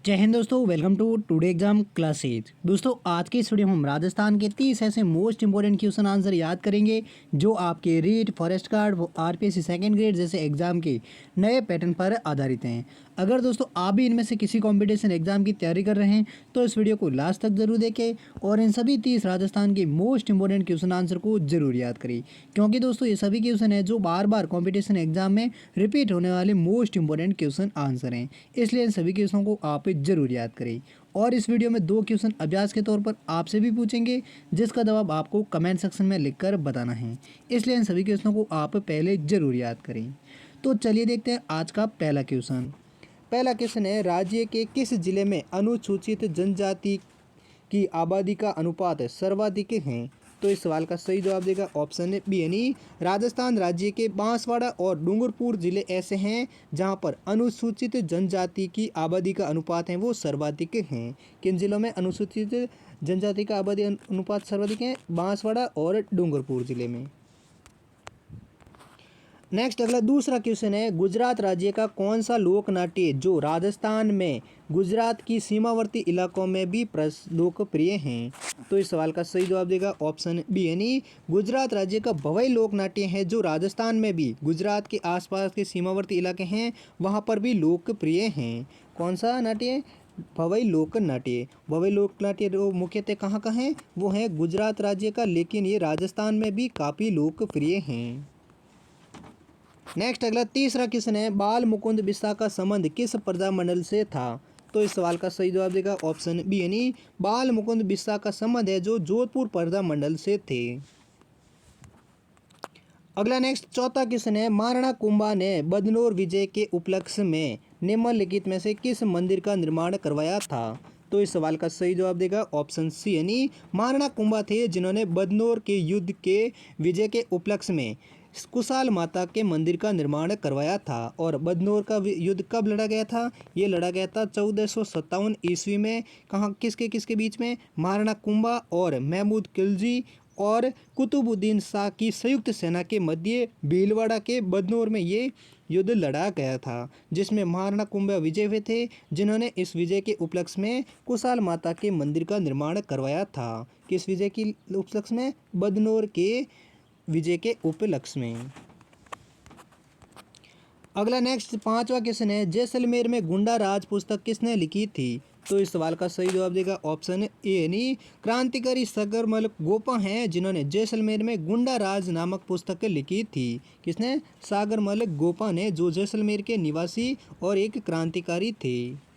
जय हिंद दोस्तों, welcome to today exam classes. दोस्तों आज के इस वीडियो में हम राजस्थान के 30 ऐसे मोस्ट इंपॉर्टेंट क्वेश्चन आंसर याद करेंगे जो आपके REET, forest guard, RPSC second grade जैसे एग्जाम के नए पैटर्न पर आधारित हैं। अगर दोस्तों आप भी इनमें से किसी कॉम्पिटिशन एग्जाम की तैयारी कर रहे हैं तो इस वीडियो को लास्ट तक जरूर देखें और इन सभी 30 राजस्थान के मोस्ट इंपॉर्टेंट क्वेश्चन आंसर को जरूर याद करें, क्योंकि दोस्तों ये सभी क्वेश्चन है जो बार बार कॉम्पिटिशन एग्जाम में रिपीट होने वाले मोस्ट इंपॉर्टेंट क्वेश्चन आंसर हैं। इसलिए इन सभी क्वेश्चनों को आप जरूर याद करें। और इस वीडियो में 2 क्वेश्चन अभ्यास के तौर पर आपसे भी पूछेंगे जिसका जवाब आपको कमेंट सेक्शन में लिखकर बताना है। इसलिए इन सभी क्वेश्चनों को आप पहले जरूर याद करें। तो चलिए देखते हैं आज का पहला क्वेश्चन। पहला क्वेश्चन है, राज्य के किस जिले में अनुसूचित जनजाति की आबादी का अनुपात सर्वाधिक है? तो इस सवाल का सही जवाब देगा ऑप्शन बी यानी राजस्थान राज्य के बांसवाड़ा और डूंगरपुर जिले ऐसे हैं जहां पर अनुसूचित जनजाति की आबादी का अनुपात है वो सर्वाधिक हैं। किन जिलों में अनुसूचित जनजाति का आबादी अनुपात सर्वाधिक है? बांसवाड़ा और डूंगरपुर जिले में। नेक्स्ट अगला दूसरा क्वेश्चन है, गुजरात राज्य का कौन सा लोक नाट्य जो राजस्थान में गुजरात की सीमावर्ती इलाकों में भी लोकप्रिय हैं? तो इस सवाल का सही जवाब देगा ऑप्शन बी यानी गुजरात राज्य का भवई लोक नाट्य है जो राजस्थान में भी गुजरात के आसपास के सीमावर्ती इलाके हैं वहां पर भी लोकप्रिय हैं। कौन सा नाट्य? भवई लोक नाट्य। भवई लोक नाट्य मुख्यतः कहाँ का है? वो है गुजरात राज्य का, लेकिन ये राजस्थान में भी काफ़ी लोकप्रिय हैं। नेक्स्ट अगला तीसरा क्वेश्चन है, बाल मुकुंद बिस्सा का संबंध किस प्रजामंडल से था? तो इस सवाल का सही जवाब देगा ऑप्शन बी यानी बाल मुकुंद बिस्सा का संबंध है जो जोधपुर प्रजामंडल से थे। अगला नेक्स्ट चौथा क्वेश्चन है, महाराणा कुंभा ने बदनौर विजय के उपलक्ष्य में निम्नलिखित में से किस मंदिर का निर्माण करवाया था? तो इस सवाल का सही जवाब देगा ऑप्शन सी यानी महाराणा कुंभा थे जिन्होंने बदनौर के युद्ध के विजय के उपलक्ष्य में कुशाल माता के मंदिर का निर्माण करवाया था। और बदनौर का युद्ध कब लड़ा गया था? ये लड़ा गया था 1457 ईस्वी में। कहाँ किसके किसके बीच में? महाराणा कुंभा और महमूद खिलजी और कुतुबुद्दीन शाह की संयुक्त सेना के मध्य भीलवाड़ा के बदनौर में ये युद्ध लड़ा गया था, जिसमें महाराणा कुंभा विजय हुए थे जिन्होंने इस विजय के उपलक्ष्य में कुशाल माता के मंदिर का निर्माण करवाया था। किस विजय के उपलक्ष्य में? बदनौर के विजय के उपलक्ष्य में। अगला नेक्स्ट पांचवा क्वेश्चन है, जैसलमेर में गुंडा राज पुस्तक किसने लिखी थी? तो इस सवाल का सही जवाब देगा ऑप्शन ए यानी क्रांतिकारी सागरमल गोपा हैं जिन्होंने जैसलमेर में गुंडा राज नामक पुस्तक लिखी थी। किसने? सागरमल गोपा ने, जो जैसलमेर के निवासी और एक क्रांतिकारी थे।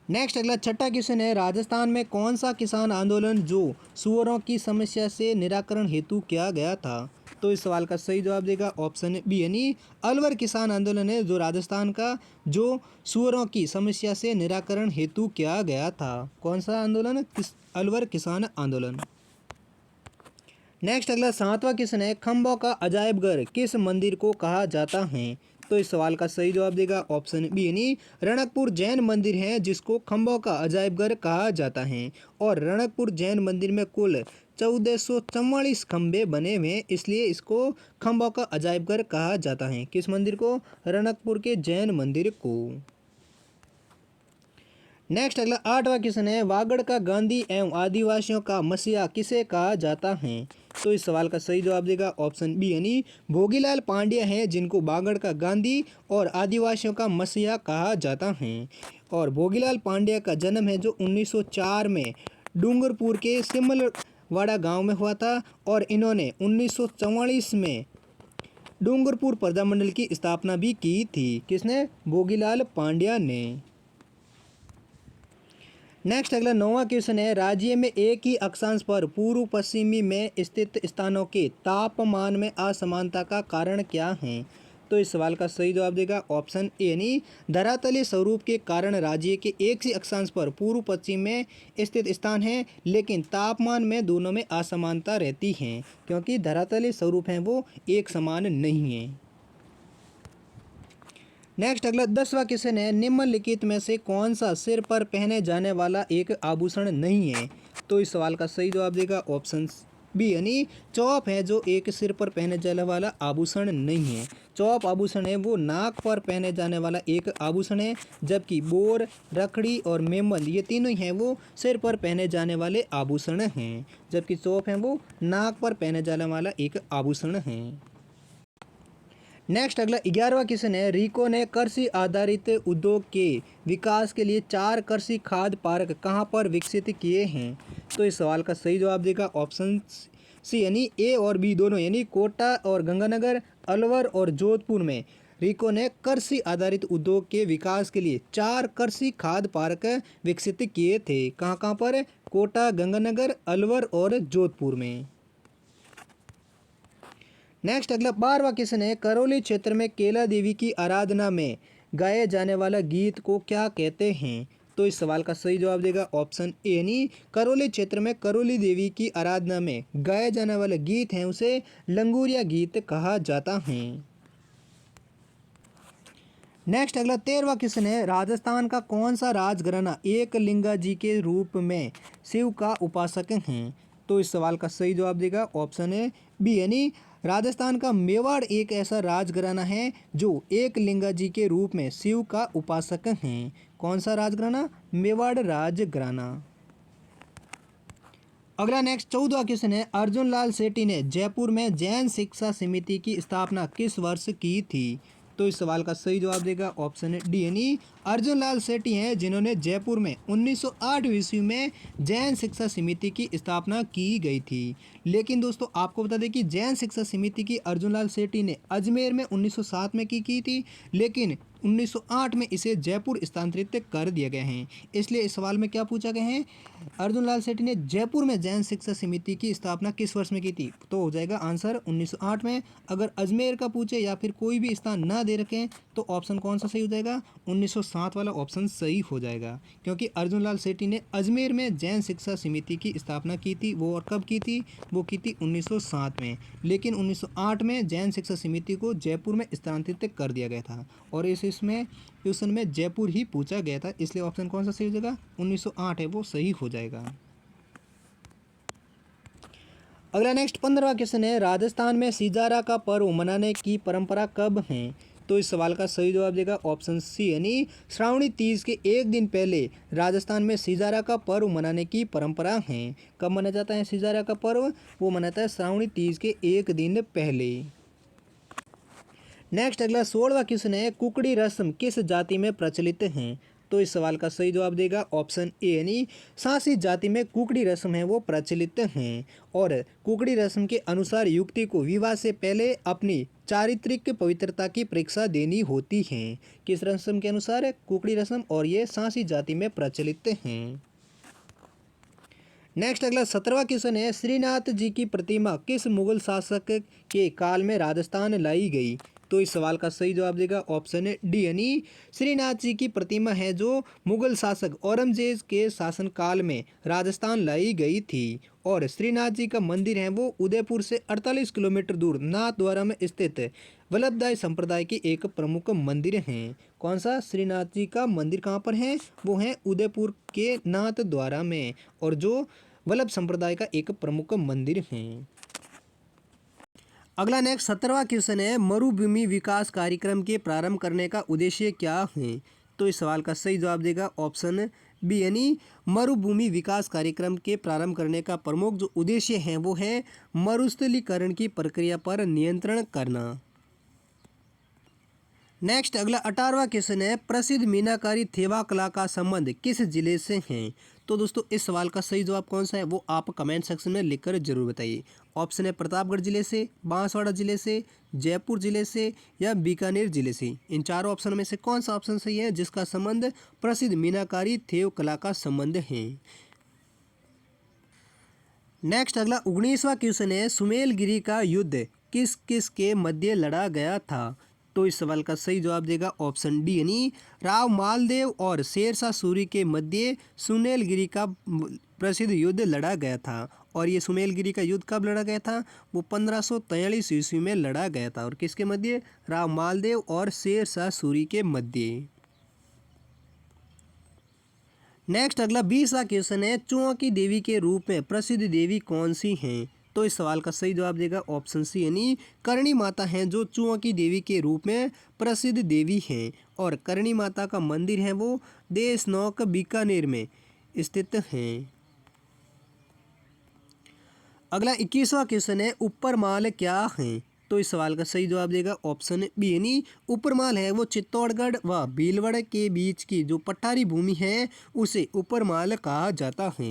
नेक्स्ट अगला छठा क्वेश्चन है, राजस्थान में कौन सा किसान आंदोलन जो सुअरों की समस्या से निराकरण हेतु किया गया था? तो इस सवाल का सही जवाब देगा ऑप्शन बी यानी अलवर किसान आंदोलन है जो राजस्थान का जो सुअरों की समस्या से निराकरण हेतु किया गया था। कौन सा आंदोलन? अलवर किसान आंदोलन। नेक्स्ट अगला सातवां क्वेश्चन है, खंबों का अजायब घर किस मंदिर को कहा जाता है? तो इस सवाल का सही जवाब देगा ऑप्शन बी यानी रणकपुर जैन मंदिर है जिसको खंबों का अजायब घर कहा जाता है। और रणकपुर जैन मंदिर में कुल 1444 खंबे बने हुए, इसलिए इसको खंबों का अजायब घर कहा जाता है। किस मंदिर को? रणकपुर के जैन मंदिर को। नेक्स्ट अगला आठवां क्वेश्चन है, वागड़ का गांधी एवं आदिवासियों का मसीहा किसे कहा जाता है? तो इस सवाल का सही जवाब देगा ऑप्शन बी यानी भोगीलाल पांड्या हैं जिनको वागड़ का गांधी और आदिवासियों का मसीहा कहा जाता है। और भोगीलाल पांड्या का जन्म है जो 1904 में डूंगरपुर के सिमलवाड़ा गांव में हुआ था और इन्होंने 1944 में डूंगरपुर प्रजामंडल की स्थापना भी की थी। किसने? भोगीलाल पांड्या ने। नेक्स्ट अगला नौवां क्वेश्चन है, राज्य में एक ही अक्षांश पर पूर्व पश्चिमी में स्थित स्थानों के तापमान में असमानता का कारण क्या है? तो इस सवाल का सही जवाब देगा ऑप्शन ए यानी धरातलीय स्वरूप के कारण राज्य के एक ही अक्षांश पर पूर्व पश्चिम में स्थित स्थान है, लेकिन तापमान में दोनों में असमानता रहती है क्योंकि धरातलीय स्वरूप हैं वो एक समान नहीं है। नेक्स्ट अगला 10वां क्वेश्चन है, निम्नलिखित में से कौन सा सिर पर पहने जाने वाला एक आभूषण नहीं है? तो इस सवाल का सही जवाब देगा ऑप्शन बी यानी चौप है जो एक सिर पर पहने जाने वाला आभूषण नहीं है। चौप आभूषण है वो नाक पर पहने जाने वाला एक आभूषण है, जबकि बोर, रखड़ी और मेमबंद ये तीनों ही हैं वो सिर पर पहने जाने वाले आभूषण हैं, जबकि चौप है वो नाक पर पहने जाने वाला एक आभूषण है। नेक्स्ट अगला 11वां क्वेश्चन है, रिको ने कृषि आधारित उद्योग के विकास के लिए 4 कृषि खाद्य पार्क कहाँ पर विकसित किए हैं? तो इस सवाल का सही जवाब देगा ऑप्शन सी यानी ए और बी दोनों, यानी कोटा और गंगानगर, अलवर और जोधपुर में रिको ने कृषि आधारित उद्योग के विकास के लिए 4 कृषि खाद्य पार्क विकसित किए थे। कहाँ कहाँ पर? कोटा, गंगानगर, अलवर और जोधपुर में। नेक्स्ट अगला 12वां क्वेश्चन है, करौली क्षेत्र में केला देवी की आराधना में गाए जाने वाला गीत को क्या कहते हैं? तो इस सवाल का सही जवाब देगा ऑप्शन ए यानी करौली क्षेत्र में करौली देवी की आराधना में गाया जाने वाला गीत है उसे लंगूरिया गीत कहा जाता है। नेक्स्ट अगला 13वां क्वेश्चन है, राजस्थान का कौन सा राजघराना एक लिंगा जी के रूप में शिव का उपासक हैं? तो इस सवाल का सही जवाब देगा ऑप्शन है बी यानी राजस्थान का मेवाड़ एक ऐसा राजघराना है जो एक लिंगा जी के रूप में शिव का उपासक हैं। कौन सा राजघराना? मेवाड़ राजघराना। अगला नेक्स्ट 14वां क्वेश्चन है, अर्जुन लाल सेठी ने जयपुर में जैन शिक्षा समिति की स्थापना किस वर्ष की थी? तो इस सवाल का सही जवाब देगा ऑप्शन है डी यानी अर्जुन लाल सेठी हैं जिन्होंने जयपुर में 1908 ईस्वी में जैन शिक्षा समिति की स्थापना की गई थी। लेकिन दोस्तों आपको बता दें कि जैन शिक्षा समिति की अर्जुन लाल सेठी ने अजमेर में 1907 में की थी, लेकिन 1908 में इसे जयपुर स्थानांतरित कर दिया गया है। इसलिए इस सवाल में क्या पूछा गया है, अर्जुन लाल सेठी ने जयपुर में जैन शिक्षा समिति की स्थापना किस वर्ष में की थी? तो हो जाएगा आंसर 1908 में। अगर अजमेर का पूछे या फिर कोई भी स्थान ना दे रखें तो ऑप्शन कौन सा सही हो जाएगा? 1907 वाला ऑप्शन सही हो जाएगा, क्योंकि अर्जुन लाल सेठी ने अजमेर में जैन शिक्षा समिति की स्थापना की थी। वो और कब की थी? वो की थी 1907 में, लेकिन 1908 में जैन शिक्षा समिति को जयपुर में स्थानांतरित कर दिया गया था और इसमें क्वेश्चन में जयपुर ही पूछा गया था, इसलिए ऑप्शन कौन सा सही हो जाएगा? 1908 है वो सही हो जाएगा। अगला नेक्स्ट 15वां क्वेश्चन है, राजस्थान में सिजारा का पर्व मनाने की परंपरा कब है? तो इस सवाल का सही जवाब देगा ऑप्शन सी यानी श्रावणी तीज के एक दिन पहले राजस्थान में सिजारा का पर्व मनाने की परंपरा है। कब मनाया जाता है सिजारा का पर्व? वो मनाता है श्रावणी तीज के एक दिन पहले। नेक्स्ट अगला 16वां क्वेश्चन है, कुकड़ी रस्म किस जाति में प्रचलित हैं? तो इस सवाल का सही जवाब देगा ऑप्शन ए यानी सांसी जाति में कुकड़ी रस्म है वो प्रचलित हैं। और कुकड़ी रस्म के अनुसार युवती को विवाह से पहले अपनी चारित्रिक पवित्रता की परीक्षा देनी होती है। किस रस्म के अनुसार? कुकड़ी रस्म, और ये सांसी जाति में प्रचलित हैं। नेक्स्ट अगला 17वां क्वेश्चन है, श्रीनाथ जी की प्रतिमा किस मुगल शासक के काल में राजस्थान लाई गई? तो इस सवाल का सही जवाब देगा ऑप्शन है डी यानी श्रीनाथ जी की प्रतिमा है जो मुगल शासक औरंगजेब के शासनकाल में राजस्थान लाई गई थी। और श्रीनाथ जी का मंदिर है वो उदयपुर से 48 किलोमीटर दूर नाथद्वारा में स्थित वल्लभदाई संप्रदाय की एक प्रमुख मंदिर है। कौन सा? श्रीनाथ जी का मंदिर कहाँ पर है? वो है उदयपुर के नाथद्वारा में, और जो वल्लभ संप्रदाय का एक प्रमुख मंदिर है। अगला नेक्स्ट 17वां क्वेश्चन है, मरुभूमि विकास कार्यक्रम के प्रारंभ करने का उद्देश्य क्या है? तो इस सवाल का सही जवाब देगा ऑप्शन बी यानी मरुभूमि विकास कार्यक्रम के प्रारंभ करने का प्रमुख जो उद्देश्य है वो है मरुस्थलीकरण की प्रक्रिया पर नियंत्रण करना। नेक्स्ट अगला 18वां क्वेश्चन है, प्रसिद्ध मीनाकारी थेवा कला का संबंध किस जिले से है? तो दोस्तों इस सवाल का सही जवाब कौन सा है वो आप कमेंट सेक्शन में लिखकर जरूर बताइए। ऑप्शन है प्रतापगढ़ जिले से, बांसवाड़ा जिले से, जयपुर जिले से या बीकानेर जिले से। इन चारों ऑप्शन में से कौन सा ऑप्शन सही है जिसका संबंध प्रसिद्ध मीनाकारी थेव कला का संबंध है? नेक्स्ट अगला 19वां क्वेश्चन है, सुमेलगिरी का युद्ध किस किस के मध्य लड़ा गया था? तो इस सवाल का सही जवाब देगा ऑप्शन डी यानी राव मालदेव और शेरशाह सूरी के मध्य सुमेलगिरी का प्रसिद्ध युद्ध लड़ा गया था। और ये सुमेलगिरी का युद्ध कब लड़ा गया था? वो 1543 ईस्वी में लड़ा गया था। और किसके मध्य? राव मालदेव और शेरशाह सूरी के मध्य। नेक्स्ट अगला 20वां क्वेश्चन है, चुओं की देवी के रूप में प्रसिद्ध देवी कौन सी हैं? तो इस सवाल का सही जवाब देगा ऑप्शन सी यानी करणी माता हैं जो चूहों की देवी के रूप में प्रसिद्ध देवी हैं और करणी माता का मंदिर है वो देशनौक बीकानेर में स्थित है। अगला 21वां क्वेश्चन है उपरमाल क्या है। तो इस सवाल का सही जवाब देगा ऑप्शन बी यानी उपरमाल है वो चित्तौड़गढ़ व भीलवाड़ा के बीच की जो पठारी भूमि है उसे उपरमाल कहा जाता है।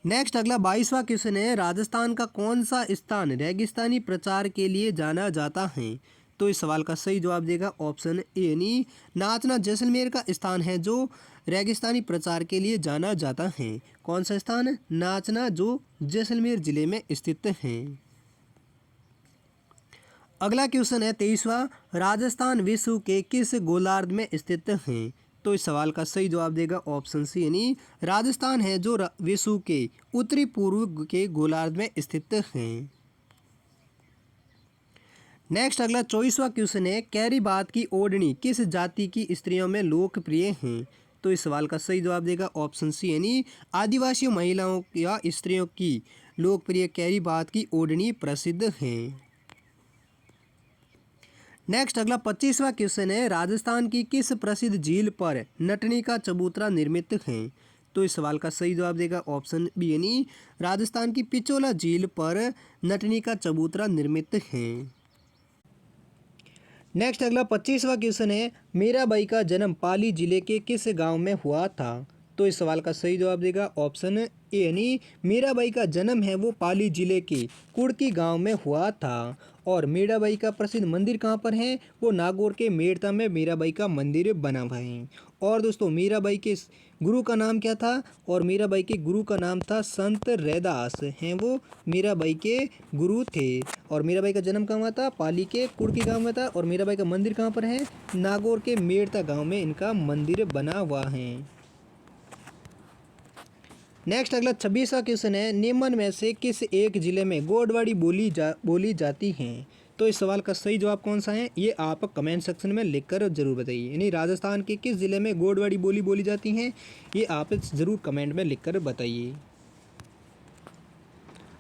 नेक्स्ट अगला 22वां क्वेश्चन है राजस्थान का कौन सा स्थान रेगिस्तानी प्रचार के लिए जाना जाता है। तो इस सवाल का सही जवाब देगा ऑप्शन ए यानी नाचना जैसलमेर का स्थान है जो रेगिस्तानी प्रचार के लिए जाना जाता है। कौन सा स्थान नाचना जो जैसलमेर जिले में स्थित है। अगला क्वेश्चन है 23वां राजस्थान विश्व के किस गोलार्ध में स्थित है। तो इस सवाल का सही जवाब देगा ऑप्शन सी यानी राजस्थान है जो विश्व के उत्तरी पूर्व के गोलार्ध में स्थित है। नेक्स्ट अगला 24वां क्वेश्चन है कैरी बात की ओढ़नी किस जाति की स्त्रियों में लोकप्रिय है। तो इस सवाल का सही जवाब देगा ऑप्शन सी यानी आदिवासी महिलाओं या स्त्रियों की लोकप्रिय कैरी बात की ओढ़नी प्रसिद्ध है। नेक्स्ट अगला 25वां क्वेश्चन है राजस्थान की किस प्रसिद्ध झील पर नटनी का चबूतरा निर्मित है। तो इस सवाल का सही जवाब देगा ऑप्शन बी यानी राजस्थान की पिचोला झील पर नटनी का चबूतरा निर्मित है। नेक्स्ट अगला 25वां क्वेश्चन है मीराबाई का जन्म पाली जिले के किस गांव में हुआ था। तो इस सवाल का सही जवाब देगा ऑप्शन ए यानी मीराबाई का जन्म है वो पाली जिले के कुड़की गांव में हुआ था। और मीराबाई का प्रसिद्ध मंदिर कहाँ पर है वो नागौर के मेड़ता में मीराबाई का मंदिर बना हुआ है। और दोस्तों मीराबाई के गुरु का नाम क्या था और मीराबाई के गुरु का नाम था संत रैदास हैं वो मीराबाई के गुरु थे। और मीराबाई का जन्म कहाँ हुआ था पाली के कुड़की गांव में था और मीराबाई का मंदिर कहाँ पर है नागौर के मेड़ता गांव में इनका मंदिर बना हुआ है। नेक्स्ट अगला 26वां क्वेश्चन है निम्न में से किस एक जिले में गोडवाड़ी बोली जाती है। तो इस सवाल का सही जवाब कौन सा है ये आप कमेंट सेक्शन में लिखकर जरूर बताइए यानी राजस्थान के किस जिले में गोडवाड़ी बोली जाती हैं ये आप ज़रूर कमेंट में लिखकर बताइए।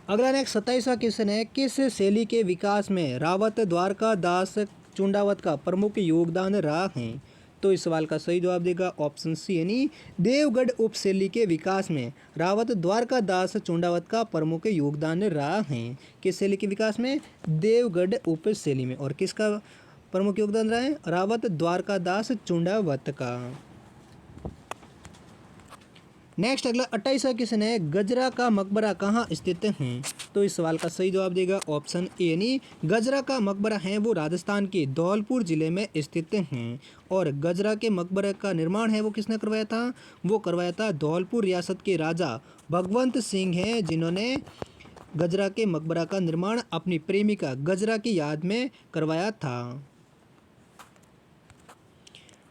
अगला नेक्स्ट 27वां क्वेश्चन है किस शैली के विकास में रावत द्वारकादास चुंडावत का प्रमुख योगदान रहा है। तो इस सवाल का सही जवाब देगा ऑप्शन सी यानी देवगढ़ उपशैली के विकास में रावत द्वारकादास चुंडावत का प्रमुख योगदान रहा है। किस शैली के विकास में देवगढ़ उपशैली में और किसका प्रमुख योगदान रहा है रावत द्वारकादास चुंडावत का। नेक्स्ट अगला 28वां क्वेश्चन है गजरा का मकबरा कहाँ स्थित है। तो इस सवाल का सही जवाब देगा ऑप्शन ए यानी गजरा का मकबरा है वो राजस्थान के धौलपुर जिले में स्थित हैं। और गजरा के मकबरे का निर्माण है वो किसने करवाया था वो करवाया था धौलपुर रियासत के राजा भगवंत सिंह हैं जिन्होंने गजरा के मकबरा का निर्माण अपनी प्रेमिका गजरा की याद में करवाया था।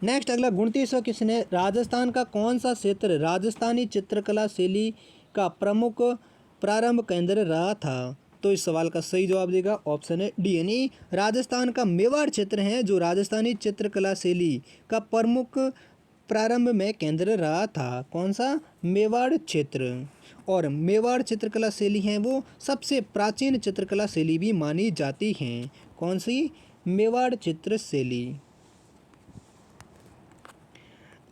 नेक्स्ट अगला 29वां क्वेश्चन है राजस्थान का कौन सा क्षेत्र राजस्थानी चित्रकला शैली का प्रमुख प्रारंभ केंद्र रहा था। तो इस सवाल का सही जवाब देगा ऑप्शन है डी यानी राजस्थान का मेवाड़ क्षेत्र है जो राजस्थानी चित्रकला शैली का प्रमुख प्रारंभ में केंद्र रहा था। कौन सा मेवाड़ क्षेत्र। और मेवाड़ चित्रकला शैली है वो सबसे प्राचीन चित्रकला शैली भी मानी जाती हैं। कौन सी मेवाड़ चित्र शैली।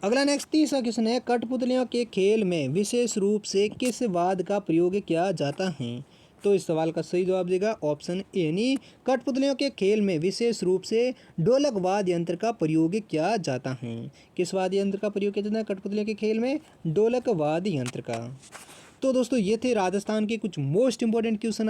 अगला नेक्स्ट 30वां क्वेश्चन है कठपुतलियों के खेल में विशेष रूप से किस वाद्य का प्रयोग किया जाता है। तो इस सवाल का सही जवाब देगा ऑप्शन ए यानी कठपुतलियों के खेल में विशेष रूप से ढोलक वाद्य यंत्र का प्रयोग किया जाता है। किस वाद्य यंत्र का प्रयोग किया जाता है कठपुतलियों के खेल में ढोलक वाद्य यंत्र का। तो दोस्तों ये थे राजस्थान के कुछ मोस्ट इंपॉर्टेंट क्वेश्चन।